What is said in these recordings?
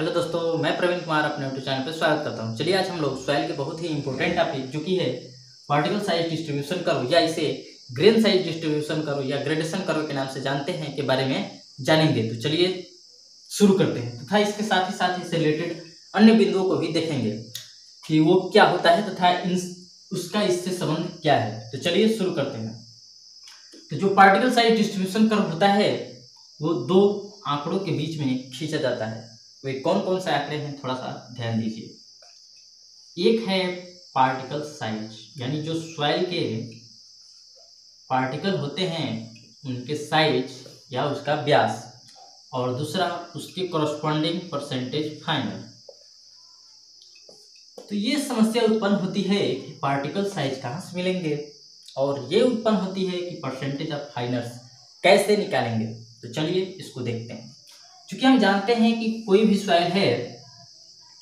Hello दोस्तों, मैं प्रवीण कुमार अपने यूट्यूब चैनल पर स्वागत करता हूं। चलिए आज हम लोग सॉइल के बहुत ही इंपॉर्टेंट टॉपिक जो कि है पार्टिकल साइज डिस्ट्रीब्यूशन कर्व या इसे ग्रेन साइज डिस्ट्रीब्यूशन कर्व या ग्रेडेशन कर्व के नाम से जानते हैं के बारे में जानेंगे। तो चलिए शुरू करते हैं तथा इसके साथ ही इससे रिलेटेड अन्य बिंदुओं को भी देखेंगे कि वो क्या होता है तथा उसका इससे संबंध क्या है। तो चलिए शुरू करते हैं। तो जो पार्टिकल साइज डिस्ट्रीब्यूशन कर्व होता है वो दो आंकड़ों के बीच में खींचा जाता है। वे कौन कौन से आंकड़े हैं थोड़ा सा ध्यान दीजिए। एक है पार्टिकल साइज, यानी जो सॉइल के पार्टिकल होते हैं उनके साइज या उसका व्यास, और दूसरा उसके कॉरस्पॉन्डिंग परसेंटेज फाइनल। तो ये समस्या उत्पन्न होती है कि पार्टिकल साइज कहाँ से मिलेंगे, और ये उत्पन्न होती है कि परसेंटेज ऑफ फाइनल्स कैसे निकालेंगे। तो चलिए इसको देखते हैं। क्योंकि हम जानते हैं कि कोई भी सॉइल है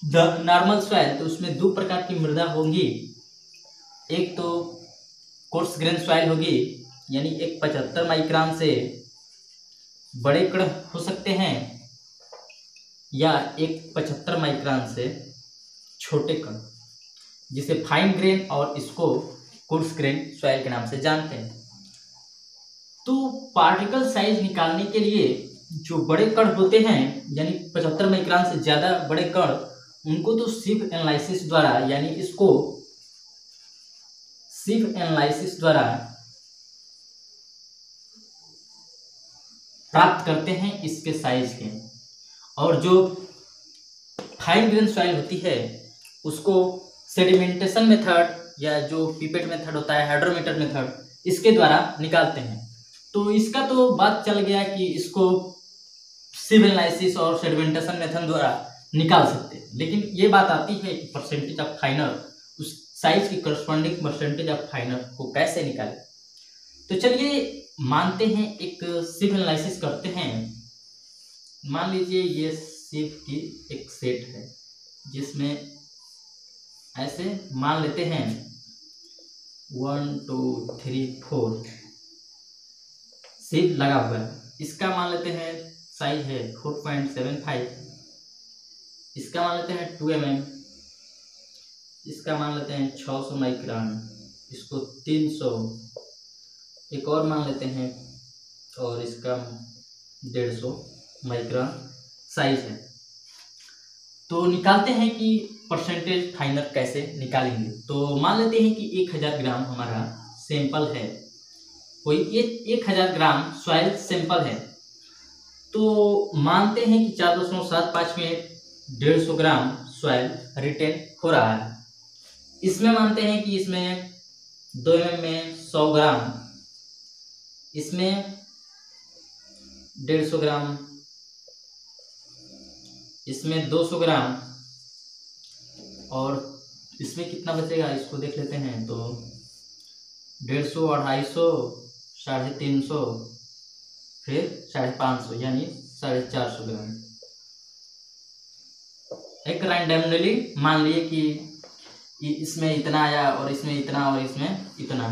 नॉर्मल सॉइल, तो उसमें दो प्रकार की मृदा होंगी। एक तो कोर्स ग्रेन सॉइल होगी, यानी एक 75 माइक्रोन से बड़े कण हो सकते हैं, या एक 75 माइक्रोन से छोटे कण, जिसे फाइन ग्रेन और इसको कोर्स ग्रेन सॉइल के नाम से जानते हैं। तो पार्टिकल साइज निकालने के लिए जो बड़े कण होते हैं, यानी 75 माइक्रोन से ज़्यादा बड़े कण, उनको तो सिर्फ एनालिसिस द्वारा, यानी इसको सिर्फ एनालिसिस द्वारा प्राप्त करते हैं इसके साइज के। और जो फाइन ग्रेन सॉइल होती है उसको सेडिमेंटेशन मेथड या जो पिपेट मेथड होता है, हाइड्रोमीटर मेथड, इसके द्वारा निकालते हैं। तो इसका तो बात चल गया कि इसको सिव एनालिसिस और सेडिमेंटेशन मेथड द्वारा निकाल सकते हैं, लेकिन ये बात आती है कि परसेंटेज ऑफ फाइनल, उस साइज की करस्पॉन्डिंग परसेंटेज ऑफ फाइनल को कैसे निकालें। तो चलिए मानते हैं एक सिव एनालिसिस करते हैं। मान लीजिए ये सिव की एक सेट है जिसमें ऐसे मान लेते हैं 1 2 3 4 सिव लगा हुआ है। इसका मान लेते हैं साइज है 4.75, इसका मान लेते हैं 2 mm, इसका मान लेते हैं 600 माइक्रोन, इसको 300, एक और मान लेते हैं और इसका 150 माइक्रोन साइज है। तो निकालते हैं कि परसेंटेज फाइनल कैसे निकालेंगे। तो मान लेते हैं कि 1000 ग्राम हमारा सैंपल है, कोई 1000 ग्राम सॉइल सैंपल है। तो मानते हैं कि 4.75 में 150 ग्राम सॉइल रिटेन हो रहा है। इसमें मानते हैं कि इसमें 2 mm में 100 ग्राम, इसमें 150 ग्राम, इसमें 200 ग्राम, और इसमें कितना बचेगा इसको देख लेते हैं। तो 150, 250, 350, फिर 550, यानी 450 ग्राम। एक रैंडमली मान लिए कि इसमें इतना आया और इसमें इतना और इसमें इतना,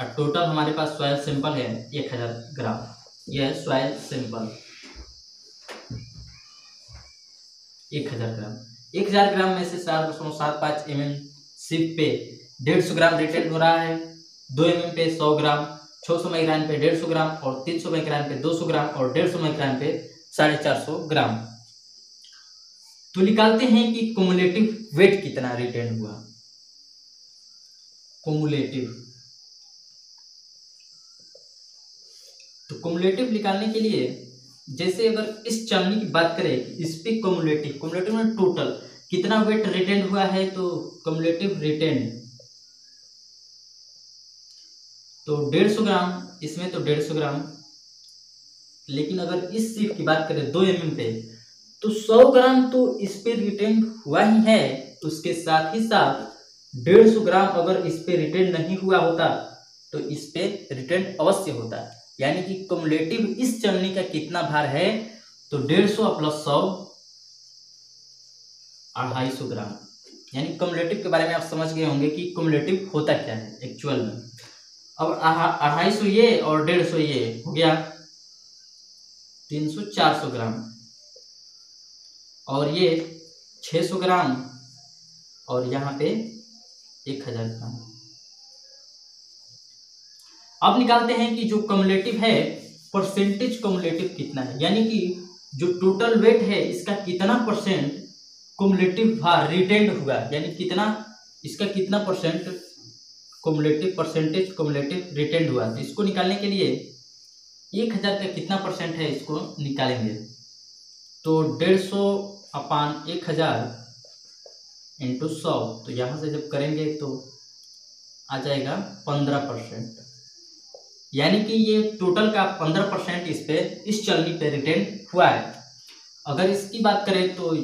और टोटल हमारे पास सॉइल सैंपल है 1000 ग्राम। यह है सॉइल सैंपल 1000 ग्राम। 1000 ग्राम में से 4.75 mm सिप पे 150 ग्राम रिटेन हो रहा है, 2 mm पे 100 ग्राम, 600 माइक्रोन पे 150 ग्राम, और 300 माइक्रोन पे 200 ग्राम, और 150 माइक्रोन पे 450 ग्राम। तो निकालते हैं कि क्युमुलेटिव वेट कितना रिटेन हुआ। क्युमुलेटिव, तो क्युमुलेटिव निकालने के लिए जैसे अगर इस चलनी की बात करें, इस पे क्युमुलेटिव में टोटल कितना वेट रिटेन हुआ है, तो क्युमुलेटिव रिटेन तो 150 ग्राम, इसमें तो 150 ग्राम। लेकिन अगर इस सीट की बात करें 2 mm पे, तो 100 ग्राम तो इस पे रिटेन हुआ ही है। उसके साथ ही साथ 150 ग्राम अगर इस पे रिटेन नहीं हुआ होता तो इस पे रिटेन अवश्य होता। यानी कि क्युमुलेटिव इस चलनी का कितना भार है, तो 150 प्लस 100 250 ग्राम। यानी क्युमुलेटिव के बारे में आप समझ गए होंगे कि क्युमुलेटिव होता क्या है एक्चुअल में। अब 250 ये और 150 ये हो गया 300, 400 ग्राम। और ये 600 ग्राम और यहाँ पे 1000 ग्राम। अब निकालते हैं कि जो कम्युलेटिव है परसेंटेज कम्युलेटिव कितना है, यानी कि जो टोटल वेट है इसका कितना परसेंट कम्युलेटिव रिटेंड हुआ, यानी कितना इसका कितना percent cumulative percentage cumulative retained हुआ। तो इसको निकालने के लिए 1000 का कितना परसेंट है इसको निकालेंगे। तो 150/1000 इंटू 100, तो यहाँ से जब करेंगे तो आ जाएगा 15%, यानी कि ये टोटल का 15% इस पे इस चलनी पे रिटेन हुआ है। अगर इसकी बात करें तो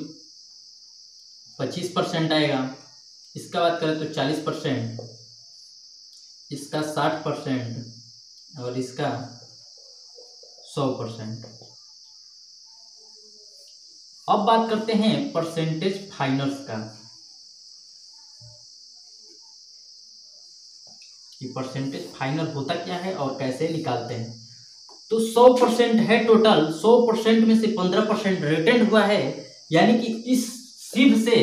25% आएगा, इसका बात करें तो 40%, इसका 60% और इसका 100%। अब बात करते हैं परसेंटेज फाइनर्स का कि परसेंटेज फाइनल होता क्या है और कैसे निकालते हैं। तो 100% है टोटल, 100% में से 15% रिटेंड हुआ है, यानी कि इस सिर्फ से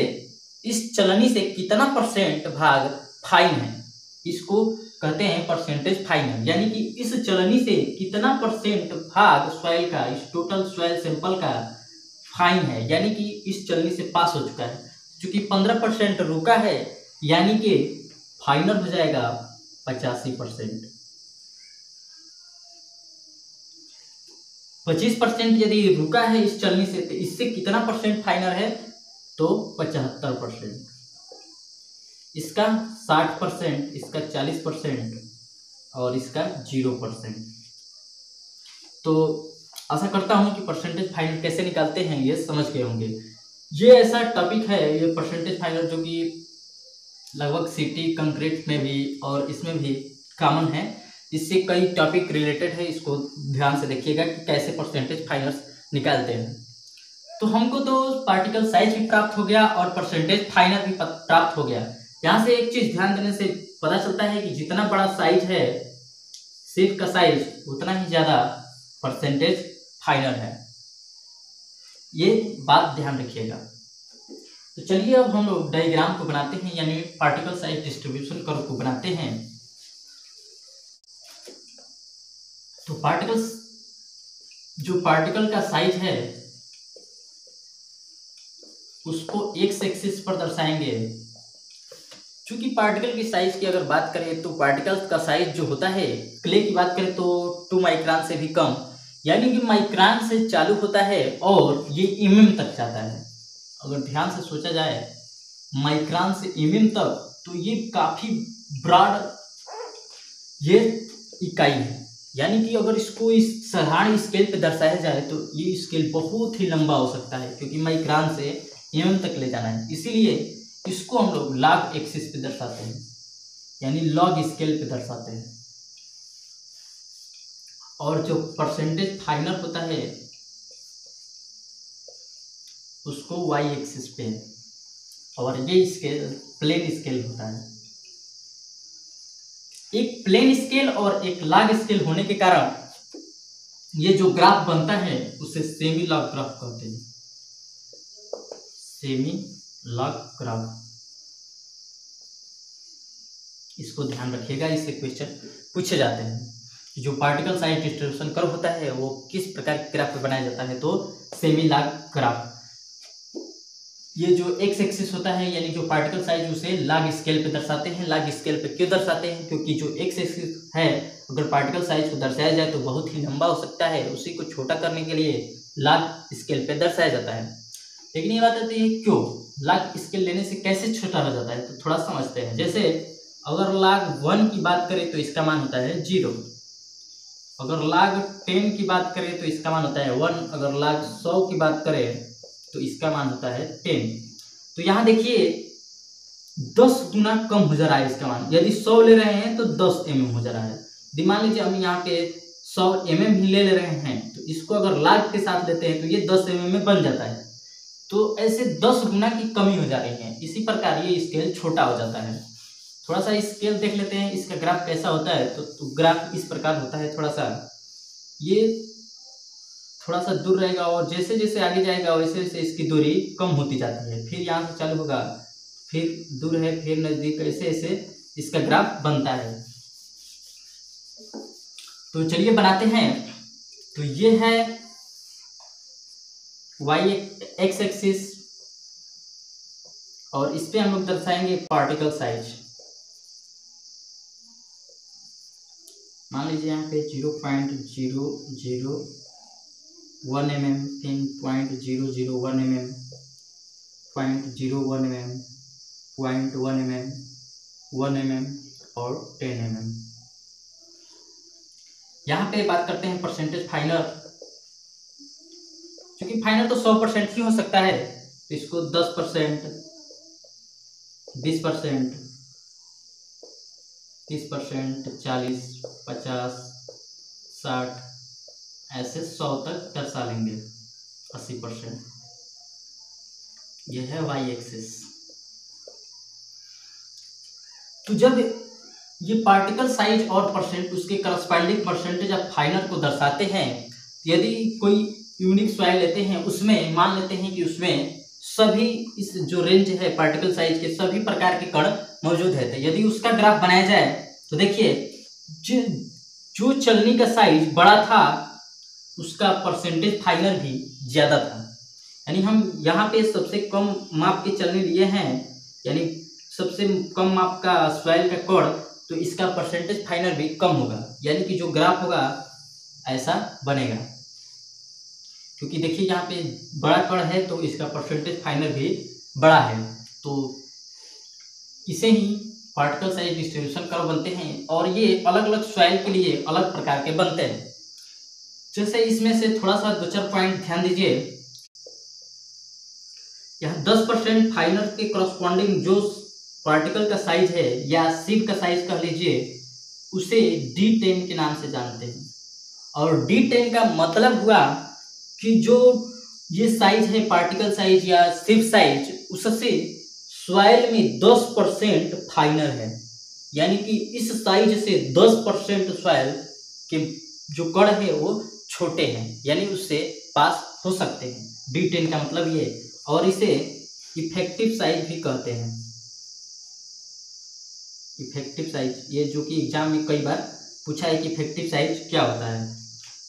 इस चलनी से कितना परसेंट भाग फाइन है, इसको कहते हैं परसेंटेज फाइनल। यानी कि इस चलनी से कितना परसेंट भाग सॉइल का, इस टोटल सॉइल सैंपल का फाइन है, यानी कि इस चलनी से पास हो चुका है। क्योंकि 15% रुका है, यानी कि फाइनल हो जाएगा 85%। 25% यदि रुका है इस चलनी से तो इससे कितना परसेंट फाइनल है, तो 75%, इसका 60%, इसका 40% और इसका 0%। तो आशा करता हूं कि परसेंटेज फाइनल कैसे निकालते हैं ये समझ गए होंगे। ये ऐसा टॉपिक है ये परसेंटेज फाइनल जो कि लगभग सिटी कंक्रीट में भी और इसमें भी कॉमन है। इससे कई टॉपिक रिलेटेड है, इसको ध्यान से देखिएगा कि कैसे परसेंटेज फाइनल्स निकालते हैं। तो हमको तो पार्टिकल साइज भी प्राप्त हो गया और परसेंटेज फाइनल भी प्राप्त हो गया। यहाँ से एक चीज ध्यान देने से पता चलता है कि जितना बड़ा साइज है शीट का साइज उतना ही ज्यादा परसेंटेज फाइनल है, ये बात ध्यान रखिएगा। तो चलिए अब हम लोग डायग्राम को बनाते हैं, यानी पार्टिकल साइज डिस्ट्रीब्यूशन कर्व को बनाते हैं। तो पार्टिकल का साइज है उसको एक्स एक्सिस पर दर्शाएंगे। चूंकि पार्टिकल की साइज की अगर बात करें तो पार्टिकल्स का साइज जो होता है, क्ले की बात करें तो 2 माइक्रोन से भी कम, यानी कि माइक्रोन से चालू होता है और ये mm तक जाता है। अगर ध्यान से सोचा जाए माइक्रोन से mm तक, तो ये काफी ब्रॉड ये इकाई है, यानी कि अगर इसको इस साधारण स्केल पे दर्शाया जाए तो ये स्केल बहुत ही लंबा हो सकता है, क्योंकि माइक्रोन से mm तक ले जाना है। इसीलिए इसको हम लोग लॉग एक्सिस पे दर्शाते हैं, यानी लॉग स्केल पे दर्शाते हैं। और जो परसेंटेज फाइनल होता है उसको वाई एक्सिस पे, और ये स्केल प्लेन स्केल होता है। एक प्लेन स्केल और एक लॉग स्केल होने के कारण ये जो ग्राफ बनता है उसे सेमी लॉग ग्राफ कहते हैं, सेमी लॉग ग्राफ। इसको ध्यान रखिएगा, इससे क्वेश्चन पूछे जाते हैं कि जो पार्टिकल साइज डिस्ट्रीब्यूशन कर्व होता है वो किस प्रकार के ग्राफ पे बनाया जाता है, तो सेमी लॉग ग्राफ। ये जो एक्स एक्सिस होता है यानी जो पार्टिकल साइज उसे लॉग स्केल पे दर्शाते हैं। लॉग स्केल पे क्यों दर्शाते हैं, क्योंकि जो एक्स एक्सिस है अगर पार्टिकल साइज को दर्शाया जाए तो बहुत ही लंबा हो सकता है, उसी को छोटा करने के लिए लॉग स्केल पे दर्शाया जाता है। लेकिन ये बात आती है क्यों लॉग स्केल लेने से कैसे छोटा हो जाता है, तो थोड़ा समझते हैं। जैसे अगर log 1 की बात करें तो इसका मान होता है 0, अगर log 10 की बात करें तो इसका मान होता है 1, अगर log 100 की बात करें तो इसका मान होता है 10। तो यहाँ देखिए 10 गुना कम हो जा रहा है इसका मान। यदि 100 ले रहे हैं तो 10 mm हो जा रहा है। मान लीजिए हम यहाँ पे 100 mm ही ले रहे हैं, तो इसको अगर log के साथ लेते हैं तो ये 10 mm में बन जाता है। तो ऐसे 10 गुना की कमी हो जा रही है। इसी प्रकार ये स्केल छोटा हो जाता है। थोड़ा सा स्केल देख लेते हैं इसका ग्राफ कैसा होता है। तो ग्राफ इस प्रकार होता है। थोड़ा सा ये थोड़ा सा दूर रहेगा और जैसे जैसे आगे जाएगा वैसे वैसे इसकी दूरी कम होती जाती है। फिर यहाँ से चालू होगा, फिर दूर है, फिर नज़दीक, ऐसे ऐसे इसका ग्राफ बनता है। तो चलिए बनाते हैं। तो ये है वाई एक्स एक्सिस और इस पे हम लोग दर्शाएंगे पार्टिकल साइज। मान लीजिए यहाँ पे 0.001 mm, फिर 0.001 mm, 0.01 mm, 0.1 mm, 1 mm और 10 mm। यहाँ पे बात करते हैं परसेंटेज फाइनर। क्योंकि फाइनर तो 100% ही हो सकता है, तो इसको 10%, 20%, 30%, 40, 50, 60 ऐसे 100 तक दर्शा लेंगे। 80%। यह है वाई एक्सिस। तो जब ये पार्टिकल साइज और परसेंट उसके करस्पॉन्डिंग परसेंटेज ऑफ फाइनर को दर्शाते हैं, यदि कोई यूनिक सॉइल लेते हैं, उसमें मान लेते हैं कि उसमें सभी इस जो रेंज है पार्टिकल साइज के सभी प्रकार के कण मौजूद है, तो यदि उसका ग्राफ बनाया जाए तो देखिए जो चलनी का साइज बड़ा था उसका परसेंटेज फाइनर भी ज्यादा था। यानी हम यहाँ पे सबसे कम माप के चलनी लिए हैं, यानी सबसे कम माप का सॉइल का कण, तो इसका परसेंटेज फाइनर भी कम होगा, यानी कि जो ग्राफ होगा ऐसा बनेगा। क्योंकि देखिए यहाँ पे बड़ा कण है तो इसका परसेंटेज फाइनर भी बड़ा है। तो इसे ही पार्टिकल साइज डिस्ट्रीब्यूशन कर्व बनते हैं और ये अलग अलग सॉइल के लिए अलग प्रकार के बनते हैं। जैसे इसमें से थोड़ा सा 2-4 पॉइंट ध्यान दीजिए। यहाँ 10% फाइनर के करस्पॉन्डिंग जो पार्टिकल का साइज है या सिव का साइज कह लीजिए, उसे D10 के नाम से जानते हैं। और D10 का मतलब हुआ कि जो ये साइज है पार्टिकल साइज या सिव साइज, उससे सॉइल में 10% फाइनर है, यानी कि इस साइज से 10% सॉइल के जो कण है वो छोटे हैं, यानी उससे पास हो सकते हैं। D10 का मतलब ये, और इसे इफेक्टिव साइज भी कहते हैं। इफेक्टिव साइज, ये जो कि एग्जाम में कई बार पूछा है कि इफेक्टिव साइज क्या होता है,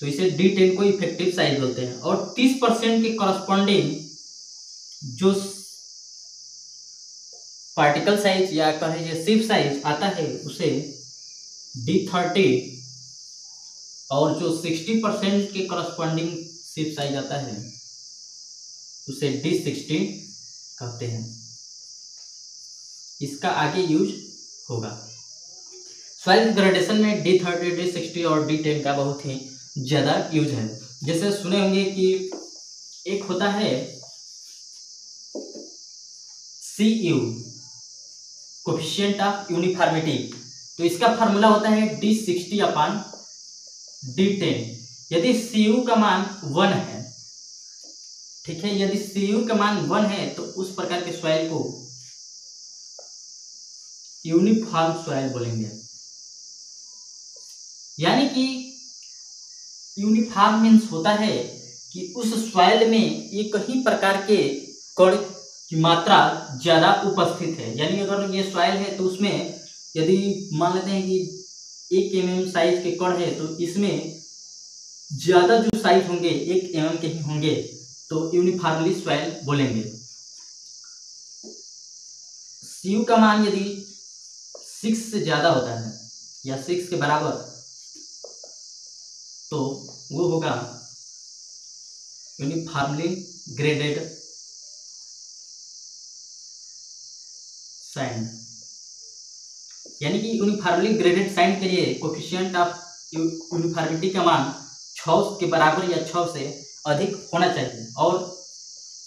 तो इसे D10 को इफेक्टिव साइज बोलते हैं। और 30% के करस्पॉन्डिंग जो पार्टिकल साइज या कह लीजिए सिव साइज आता है उसे D30, और जो 60% के करस्पॉन्डिंग सिव साइज आता है उसे D60 कहते हैं। इसका आगे यूज होगा। साइज ग्रेडेशन में D30, D60 और D10 का बहुत ही ज्यादा यूज है। जैसे सुने होंगे कि एक होता है CU, कोफिशिएंट ऑफ यूनिफॉर्मिटी, तो इसका फार्मूला होता है D60/D10। यदि CU का मान 1 है, ठीक है, यदि CU का मान 1 है तो उस प्रकार के सॉइल को यूनिफॉर्म सॉइल बोलेंगे। यानी कि यूनिफॉर्म मीन्स होता है कि उस सॉइल में एक ही प्रकार के कण की मात्रा ज्यादा उपस्थित है। यानी अगर ये सॉइल है तो उसमें यदि मान लेते हैं कि 1 mm साइज के कण है, तो इसमें ज्यादा जो साइज होंगे 1 mm के ही होंगे, तो यूनिफॉर्मली सॉइल बोलेंगे। CU का मान यदि 6 से ज्यादा होता है या 6 के बराबर, तो वो होगा यूनिफॉर्मली ग्रेडेड सैंड। यानी कि यूनिफॉर्मली ग्रेडेड सैंड के लिए कोफिशिएंट ऑफ यूनिफॉर्मिटी का मान 6 के बराबर या 6 से अधिक होना चाहिए, और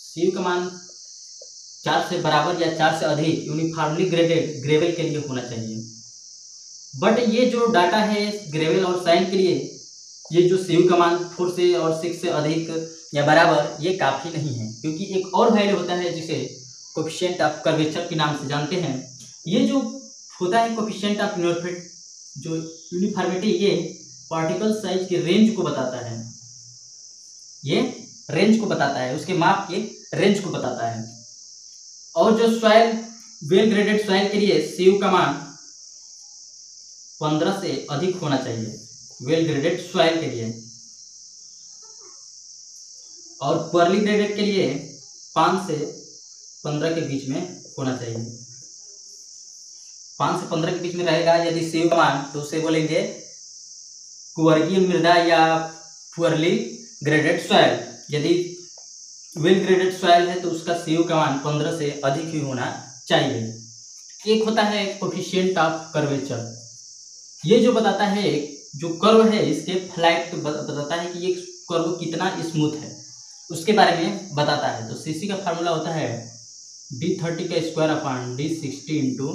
CU का मान 4 से बराबर या 4 से अधिक यूनिफॉर्मली ग्रेडेड ग्रेवल के लिए होना चाहिए। बट ये जो डाटा है ग्रेवल और सैंड के लिए, ये जो CU का मान 4 से और 6 से अधिक या बराबर, ये काफ़ी नहीं है, क्योंकि एक और वैल्यू होता है जिसे कोफिशिएंट ऑफ कर्वेचर के नाम से जानते हैं। ये जो होता है कोफिशिएंट ऑफ यूनिफॉर्मिटी, ये पार्टिकल साइज के रेंज को बताता है। ये रेंज को बताता है, उसके माप के रेंज को बताता है। और जो सॉइल वेल ग्रेडेड सॉइल के लिए सीयू का मान 15 से अधिक होना चाहिए वेल ग्रेडेड सॉइल के लिए, और पुअरली ग्रेडेड के लिए 5 से 15 के बीच में होना चाहिए। 5 से 15 के बीच में रहेगा यदि सीयू का मान, तो उसे बोलेंगे कुवर्गीय मृदा या पुअरली ग्रेडेड सॉइल। यदि वेल ग्रेडेड सॉइल है तो उसका सीयू का मान 15 से अधिक ही होना चाहिए। एक होता है कोफिशिएंट ऑफ कर्वेचर, ये जो बताता है जो कर्व है इसके फ्लैट बताता है कि ये कर्व कितना स्मूथ है, उसके बारे में बताता है। तो सीसी का फार्मूला होता है D30 का square upon D60 into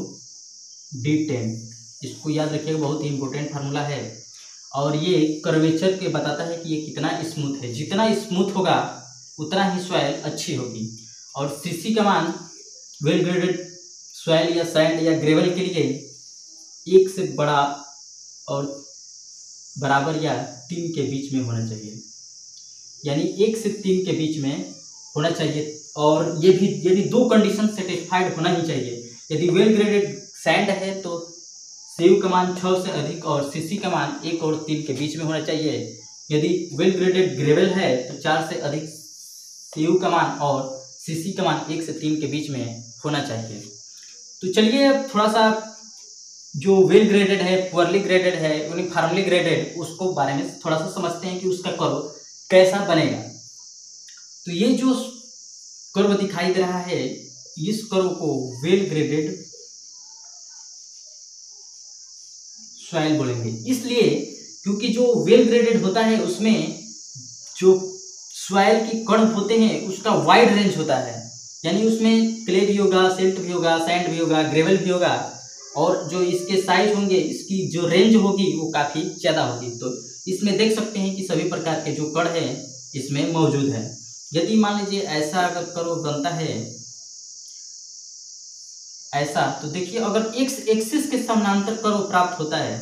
D10। इसको याद रखिएगा, बहुत ही इंपॉर्टेंट फार्मूला है। और ये कर्वेचर के बताता है कि ये कितना स्मूथ है, जितना स्मूथ होगा उतना ही सॉइल अच्छी होगी। और सीसी का मान वेल ग्रेडेड सॉइल या सैंड या ग्रेवल के लिए 1 से बड़ा और बराबर या 3 के बीच में होना चाहिए, यानी 1 से 3 के बीच में होना चाहिए। और ये भी यदि 2 कंडीशन सेटिस्फाइड होना ही चाहिए। यदि वेल ग्रेडेड सैंड है तो सीयू का मान 6 से अधिक और सीसी का मान 1 और 3 के बीच में होना चाहिए। यदि वेल ग्रेडेड ग्रेवल है तो 4 से अधिक सीयू का मान और सीसी का मान 1 से 3 के बीच में होना चाहिए। तो चलिए अब थोड़ा सा जो वेल ग्रेडेड है, पुअरली ग्रेडेड है, यूनिफॉर्मली ग्रेडेड, उसको बारे में थोड़ा सा समझते हैं कि उसका कर्व कैसा बनेगा। तो ये जो कर्व दिखाई दे रहा है, इस कर्व को वेल ग्रेडेड सॉइल बोलेंगे। इसलिए क्योंकि जो वेल ग्रेडेड होता है उसमें जो सॉइल की कण होते हैं उसका वाइड रेंज होता है, यानी उसमें क्ले भी होगा, सिल्ट भी होगा, सैंड भी होगा, ग्रेवल भी होगा, और जो इसके साइज होंगे, इसकी जो रेंज होगी वो काफ़ी ज़्यादा होगी। तो इसमें देख सकते हैं कि सभी प्रकार के जो कण हैं इसमें मौजूद है। यदि मान लीजिए ऐसा अगर कर्व बनता है ऐसा, तो देखिए अगर एक्स एक्सिस के समानांतर कर्व प्राप्त होता है,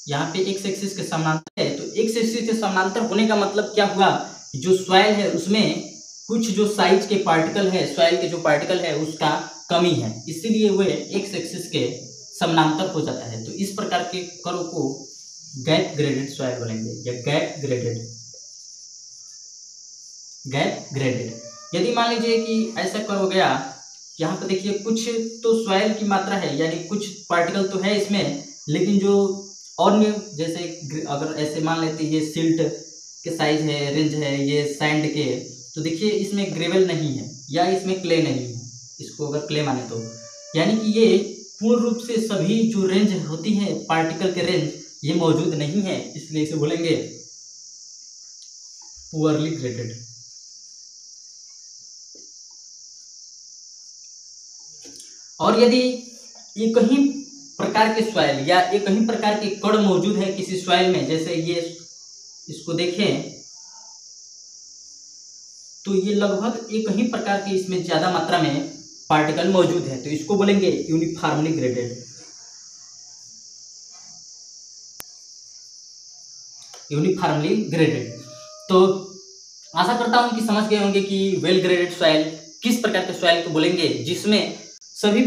यहाँ पे एक्स एक्सिस के समानांतर है, तो एक्स एक्सिस के समानांतर होने का मतलब क्या हुआ, जो सॉइल है उसमें कुछ जो साइज के पार्टिकल है, सॉइल के जो पार्टिकल है उसका कमी है, इसीलिए वे एक्स एक्सिस के समानांतर हो जाता है। तो इस प्रकार के कर्व को गैप ग्रेडेड सॉइल बोलेंगे या गैप ग्रेडेड। यदि मान लीजिए कि ऐसा कर्व गया, यहाँ पे देखिए कुछ तो सॉइल की मात्रा है, यानी कुछ पार्टिकल तो है इसमें, लेकिन जो अन्य जैसे अगर ऐसे मान लेते ये सिल्ट के साइज है, रेंज है, ये सैंड के, तो देखिए इसमें ग्रेवल नहीं है या इसमें क्ले नहीं है, इसको अगर क्ले माने तो, यानी कि ये पूर्ण रूप से सभी जो रेंज होती है पार्टिकल के रेंज ये मौजूद नहीं है, इसलिए इसे बोलेंगे पुअरली ग्रेडेड। और यदि एक ही प्रकार के सॉइल या एक ही प्रकार के कण मौजूद है किसी सॉइल में, जैसे ये इसको देखें तो ये लगभग एक ही प्रकार के इसमें ज्यादा मात्रा में पार्टिकल मौजूद है, तो इसको बोलेंगे यूनिफॉर्मली ग्रेडेड। Uniformly graded. तो आशा करता हूं कि समझ गए होंगे कि वेल ग्रेडेड सॉइल किस प्रकार के सॉइल को बोलेंगे, जिसमें सभी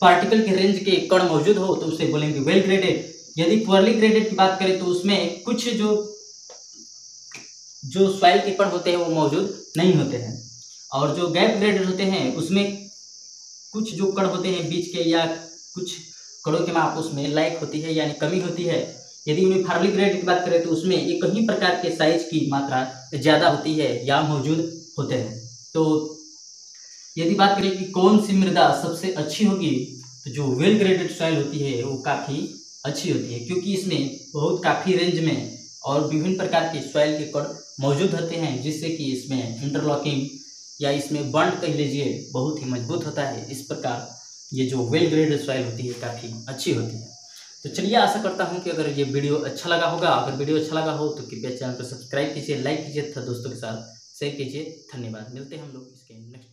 पार्टिकल के रेंज के कण मौजूद हो तो उसे बोलेंगे वेल ग्रेडेड। यदि पुअरली ग्रेडेड की बात करें तो उसमें कुछ जो सॉइल के कण होते हैं वो मौजूद नहीं होते हैं, और जो गैप ग्रेडेड होते हैं उसमें कुछ जो कण होते हैं बीच के या कुछ कणों के माप उसमें लैक होती है, यानी कमी होती है। यदि यूनिफॉर्मली ग्रेडेड की बात करें तो उसमें एक ही प्रकार के साइज की मात्रा ज़्यादा होती है या मौजूद होते हैं। तो यदि बात करें कि कौन सी मृदा सबसे अच्छी होगी, तो जो वेल ग्रेडेड सॉइल होती है वो काफ़ी अच्छी होती है, क्योंकि इसमें बहुत काफ़ी रेंज में और विभिन्न प्रकार के सॉइल के कण मौजूद होते हैं, जिससे कि इसमें इंटरलॉकिंग या इसमें बॉन्ड कह लीजिए बहुत ही मजबूत होता है। इस प्रकार ये जो वेल ग्रेडेड सॉइल होती है काफ़ी अच्छी होती है। तो चलिए आशा करता हूँ कि अगर ये वीडियो अच्छा लगा होगा, अगर वीडियो अच्छा लगा हो तो कृपया चैनल को सब्सक्राइब कीजिए, लाइक कीजिए तथा दोस्तों के साथ शेयर कीजिए। धन्यवाद। मिलते हैं हम लोग इसके नेक्स्ट